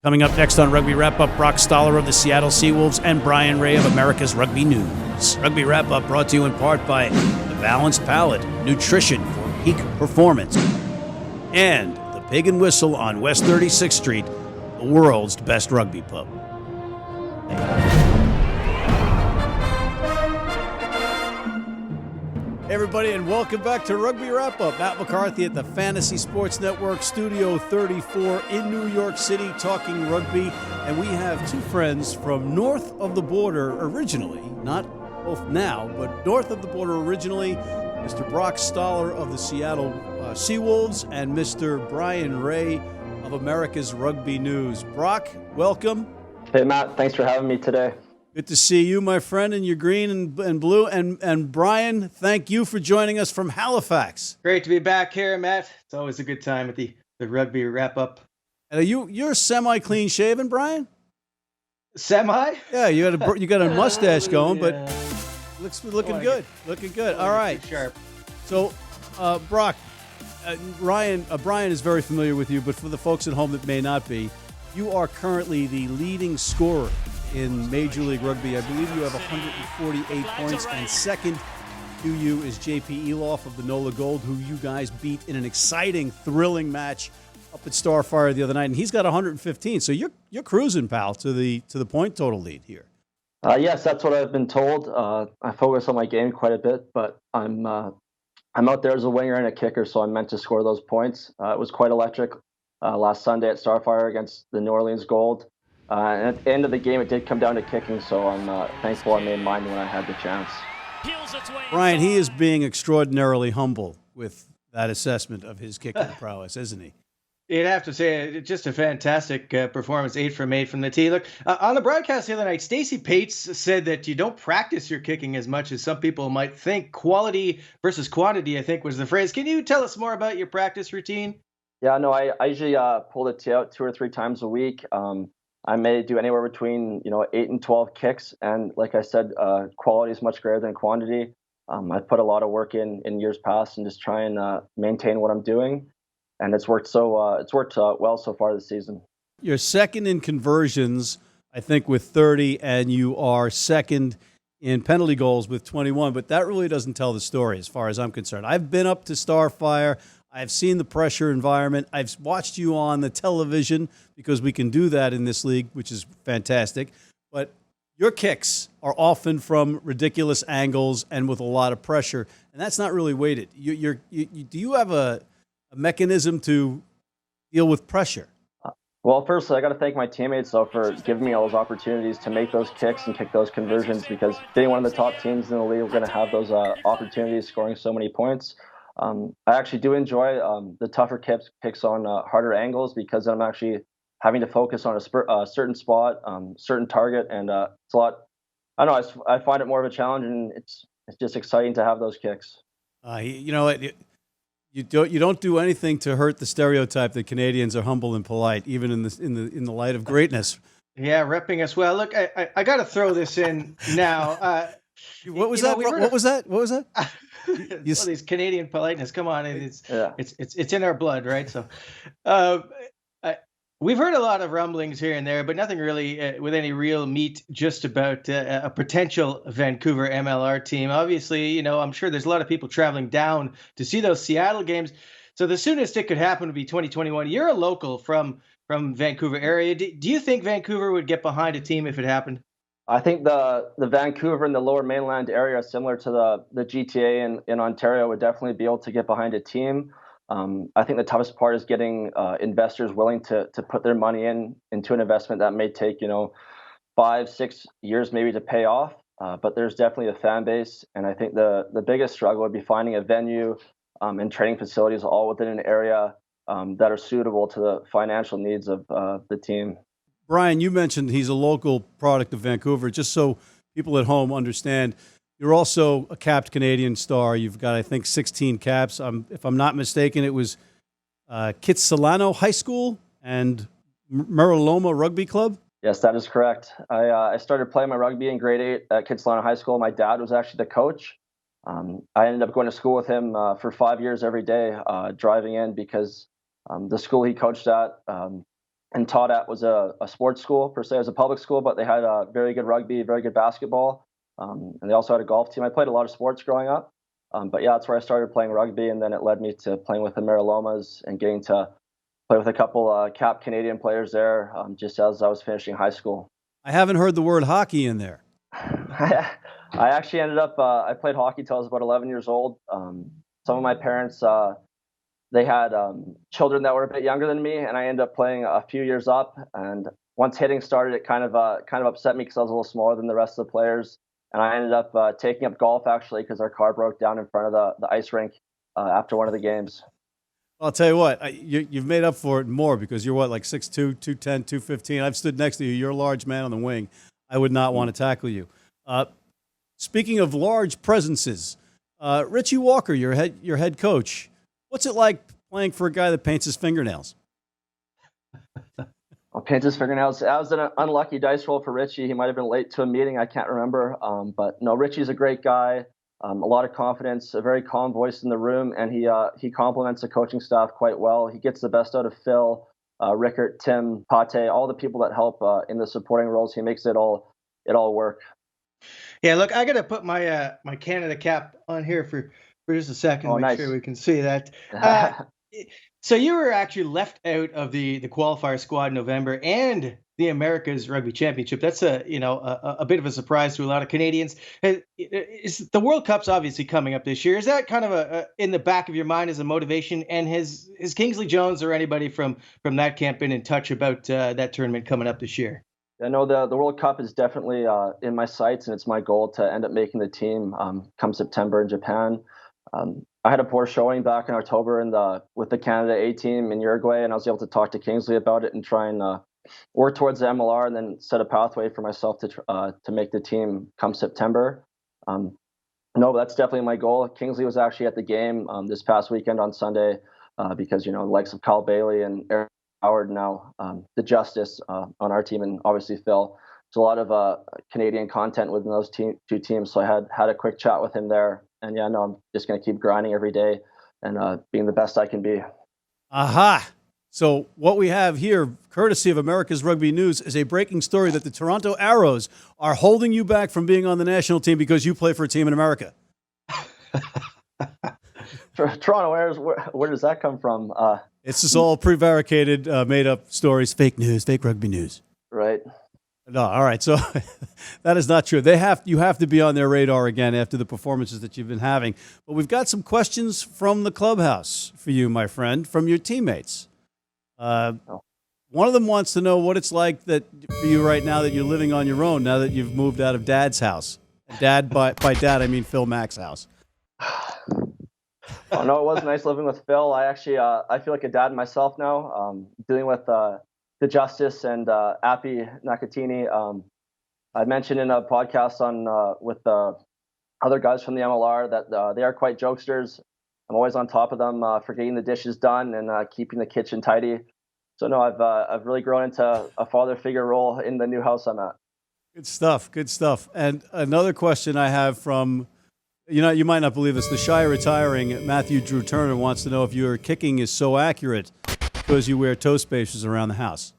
Coming up next on Rugby Wrap-Up, Brock Stoller of the Seattle Seawolves and Bryan Ray of America's Rugby News. Rugby Wrap-Up brought to you in part by The Balanced Palate, nutrition for peak performance, and the Pig and Whistle on West 36th Street, the world's best rugby pub. Hey everybody, and welcome back to Rugby Wrap-Up. Matt McCarthy at the Fantasy Sports Network, Studio 34 in New York City, talking rugby. And we have two friends from north of the border originally, not both now, but north of the border originally, Mr. Brock Stoller of the Seattle Seawolves and Mr. Bryan Ray of America's Rugby News. Brock, welcome. Hey, Matt. Thanks for having me today. Good to see you, my friend, in your green and blue. And Bryan, thank you for joining us from Halifax. Great to be back here, Matt. It's always a good time at the Rugby Wrap-Up. And you're semi-clean shaven, Bryan? Semi? Yeah, you got a mustache going, but looking good. Looking good. All right. Sharp. So, Brock, Bryan is very familiar with you, but for the folks at home that may not be, you are currently the leading scorer in Major League Rugby. I believe you have 148 points, and second to you is JP Eloff of the NOLA Gold, who you guys beat in an exciting, thrilling match up at Starfire the other night, and he's got 115. So you're cruising, pal, to the point total lead here. Yes, that's what I've been told. I focus on my game quite a bit, but I'm out there as a winger and a kicker, so I'm meant to score those points. It was quite electric last Sunday at Starfire against the New Orleans Gold. And at the end of the game, it did come down to kicking, so I'm thankful I made mine when I had the chance. Bryan, he is being extraordinarily humble with that assessment of his kicking prowess, isn't he? You'd have to say, just a fantastic performance, 8 from 8 from the tee. Look, on the broadcast the other night, Stacey Pates said that you don't practice your kicking as much as some people might think. Quality versus quantity, I think, was the phrase. Can you tell us more about your practice routine? Yeah, no, I usually pull the tee out 2 or 3 times a week. I may do anywhere between 8 and 12 kicks, and like I said, quality is much greater than quantity. I've put a lot of work in years past and just try and maintain what I'm doing, and it's worked well so far this season. You're second in conversions, I think, with 30, and you are second in penalty goals with 21. But that really doesn't tell the story, as far as I'm concerned. I've been up to Starfire. I've seen the pressure environment. I've watched you on the television because we can do that in this league, which is fantastic. But your kicks are often from ridiculous angles and with a lot of pressure, and that's not really weighted. Do you have a mechanism to deal with pressure? Well, firstly, I got to thank my teammates, though, for giving me all those opportunities to make those kicks and kick those conversions, because being one of the top teams in the league, we're going to have those opportunities scoring so many points. I actually do enjoy the tougher kicks on harder angles, because I'm actually having to focus on a certain spot, certain target, and it's a lot. I don't know. I find it more of a challenge, and it's just exciting to have those kicks. You don't do anything to hurt the stereotype that Canadians are humble and polite, even in the light of greatness. Yeah, repping us well. Look, I got to throw this in now. What was that? What was that? Well, these Canadian politeness. Come on, it's in our blood, right? So, we've heard a lot of rumblings here and there, but nothing really with any real meat. Just about a potential Vancouver MLR team. Obviously, I'm sure there's a lot of people traveling down to see those Seattle games. So the soonest it could happen would be 2021. You're a local from Vancouver area. Do you think Vancouver would get behind a team if it happened? I think the Vancouver and the Lower Mainland area, similar to the GTA in Ontario, would definitely be able to get behind a team. I think the toughest part is getting investors willing to put their money into an investment that may take 5-6 years maybe to pay off. But there's definitely a fan base, and I think the biggest struggle would be finding a venue and training facilities all within an area that are suitable to the financial needs of the team. Bryan, you mentioned he's a local product of Vancouver. Just so people at home understand, you're also a capped Canadian star. You've got, I think, 16 caps. If I'm not mistaken, it was Kitsilano High School and Mariloma Rugby Club? Yes, that is correct. I started playing my rugby in grade 8 at Kitsilano High School. My dad was actually the coach. I ended up going to school with him for 5 years every day, driving in, because the school he coached at and taught at was a sports school per se. It was a public school, but they had very good rugby, very good basketball, and they also had a golf team. I played a lot of sports growing up, but yeah, that's where I started playing rugby, and then it led me to playing with the Marilomas and getting to play with a couple cap Canadian players there just as I was finishing high school. I haven't heard the word hockey in there. I actually ended up, I played hockey till I was about 11 years old. Some of my parents, they had children that were a bit younger than me, and I ended up playing a few years up. And once hitting started, it kind of upset me because I was a little smaller than the rest of the players. And I ended up taking up golf actually because our car broke down in front of the ice rink after one of the games. I'll tell you what, you've made up for it more because you're what, like 6'2", 210, 215. I've stood next to you. You're a large man on the wing. I would not want to tackle you. Speaking of large presences, Richie Walker, your head coach, what's it like playing for a guy that paints his fingernails? I'll paint his fingernails. That was an unlucky dice roll for Richie. He might have been late to a meeting. I can't remember. But no, Richie's a great guy. A lot of confidence, a very calm voice in the room, and he compliments the coaching staff quite well. He gets the best out of Phil, Rickert, Tim, Pate, all the people that help in the supporting roles. He makes it all work. Yeah, look, I got to put my my Canada cap on here for just a second. Make sure we can see that. So you were actually left out of the qualifier squad in November and the America's Rugby Championship. That's a bit of a surprise to a lot of Canadians. The World Cup's obviously coming up this year. Is that kind of a in the back of your mind as a motivation? And has Kingsley Jones or anybody from that camp been in touch about that tournament coming up this year? I know the World Cup is definitely in my sights, and it's my goal to end up making the team come September in Japan. I had a poor showing back in October with the Canada A team in Uruguay, and I was able to talk to Kingsley about it and try and work towards the MLR and then set a pathway for myself to make the team come September. No, but that's definitely my goal. Kingsley was actually at the game this past weekend on Sunday because, the likes of Kyle Bailey and Eric Howard now, the Justice on our team, and obviously Phil. There's a lot of Canadian content within those two teams, so I had a quick chat with him there. And yeah, no, I'm just going to keep grinding every day and being the best I can be. Aha! So what we have here, courtesy of America's Rugby News, is a breaking story that the Toronto Arrows are holding you back from being on the national team because you play for a team in America. For Toronto Arrows, where does that come from? It's just all prevaricated, made-up stories, fake news, fake rugby news. Right. No, all right. So that is not true. You have to be on their radar again after the performances that you've been having. But we've got some questions from the clubhouse for you, my friend, from your teammates. One of them wants to know what it's like for you right now that you're living on your own, now that you've moved out of Dad's house. Dad, by Dad, I mean Phil Mack's house. Oh, no, it was nice living with Phil. I actually I feel like a dad myself now, dealing with the Justice and Appy Nakatini. I mentioned in a podcast with the other guys from the MLR that they are quite jokesters. I'm always on top of them for getting the dishes done and keeping the kitchen tidy. So no, I've really grown into a father figure role in the new house I'm at. Good stuff. Good stuff. And another question I have from, you might not believe this, the shy retiring Mathew Drew Turner wants to know if your kicking is so accurate because you wear toe spacers around the house.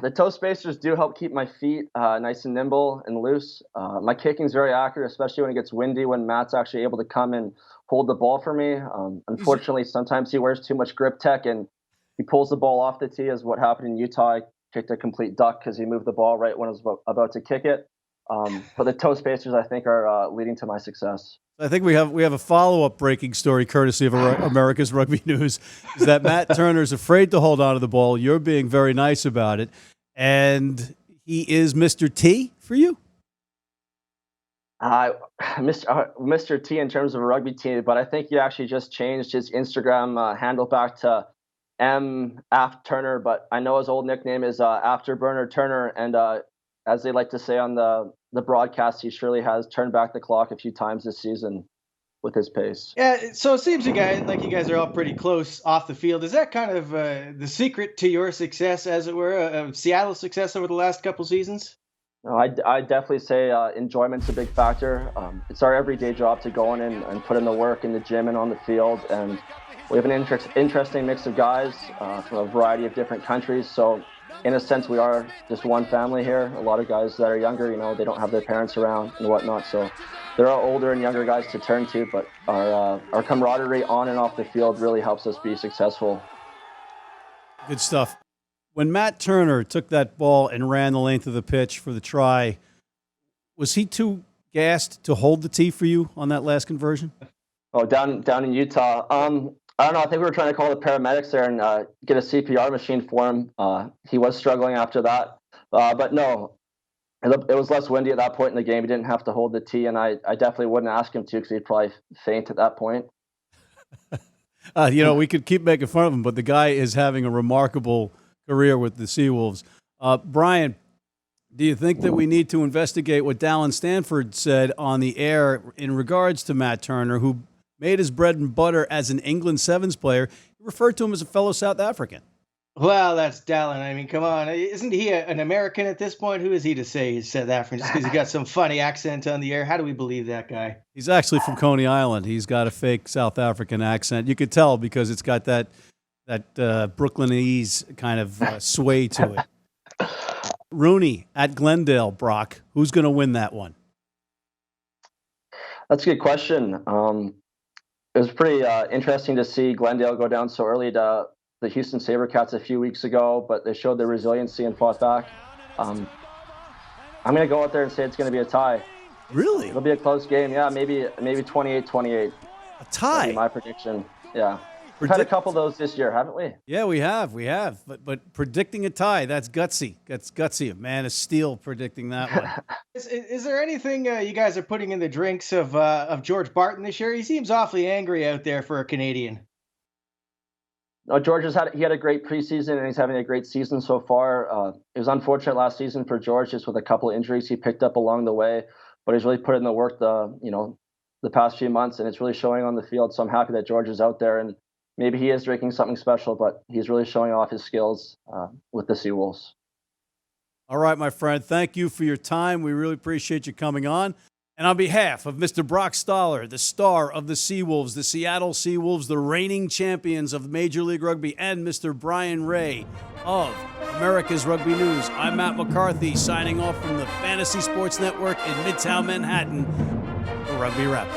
The toe spacers do help keep my feet nice and nimble and loose. My kicking is very accurate, especially when it gets windy, when Matt's actually able to come and hold the ball for me. Unfortunately, sometimes he wears too much grip tech and he pulls the ball off the tee, as what happened in Utah. I kicked a complete duck because he moved the ball right when I was about to kick it. But the toe spacers, I think, are leading to my success. I think we have a follow-up breaking story courtesy of America's Rugby News, is that Matt Turner's afraid to hold on to the ball. You're being very nice about it. And he is Mr. T for you? Mr. T in terms of a rugby team, but I think he actually just changed his Instagram handle back to Aft Turner, but I know his old nickname is Afterburner Turner, and as they like to say on the broadcast, he surely has turned back the clock a few times this season with his pace. Yeah, so it seems you guys are all pretty close off the field. Is that kind of the secret to your success, as it were, of Seattle's success over the last couple seasons? No, I definitely say enjoyment's a big factor. It's our everyday job to go in and put in the work in the gym and on the field. And we have an interesting mix of guys from a variety of different countries. So in a sense, we are just one family here. A lot of guys that are younger, they don't have their parents around and whatnot. So there are older and younger guys to turn to, but our camaraderie on and off the field really helps us be successful. Good stuff. When Matt Turner took that ball and ran the length of the pitch for the try, was he too gassed to hold the tee for you on that last conversion? Oh, down in Utah. I don't know. I think we were trying to call the paramedics there and get a CPR machine for him. He was struggling after that, but no, it was less windy at that point in the game. He didn't have to hold the tee, and I definitely wouldn't ask him to because he'd probably faint at that point. We could keep making fun of him, but the guy is having a remarkable career with the Seawolves. Bryan, do you think that we need to investigate what Dallen Stanford said on the air in regards to Matt Turner, who made his bread and butter as an England Sevens player? He referred to him as a fellow South African. Well, that's Dallen. I mean, come on. Isn't he an American at this point? Who is he to say he's South African just because he got some funny accent on the air? How do we believe that guy? He's actually from Coney Island. He's got a fake South African accent. You could tell because it's got that Brooklynese kind of sway to it. Rooney at Glendale, Brock. Who's going to win that one? That's a good question. It was pretty interesting to see Glendale go down so early to the Houston SaberCats a few weeks ago, but they showed their resiliency and fought back. I'm going to go out there and say it's going to be a tie. Really? It'll be a close game. Yeah, maybe 28-28. A tie? That'd be my prediction. Yeah. We've had a couple of those this year, haven't we? Yeah, we have. But predicting a tie, that's gutsy. That's gutsy. A man of steel predicting that one. Is there anything you guys are putting in the drinks of George Barton this year? He seems awfully angry out there for a Canadian. No, George he had a great preseason, and he's having a great season so far. It was unfortunate last season for George, just with a couple of injuries he picked up along the way, but he's really put in the work the past few months, and it's really showing on the field. So I'm happy that George is out there, and maybe he is drinking something special, but he's really showing off his skills with the Seawolves. All right, my friend. Thank you for your time. We really appreciate you coming on. And on behalf of Mr. Brock Stoller, the star of the Seawolves, the Seattle Seawolves, the reigning champions of Major League Rugby, and Mr. Bryan Ray of America's Rugby News, I'm Matt McCarthy, signing off from the Fantasy Sports Network in Midtown Manhattan for Rugby Wrap.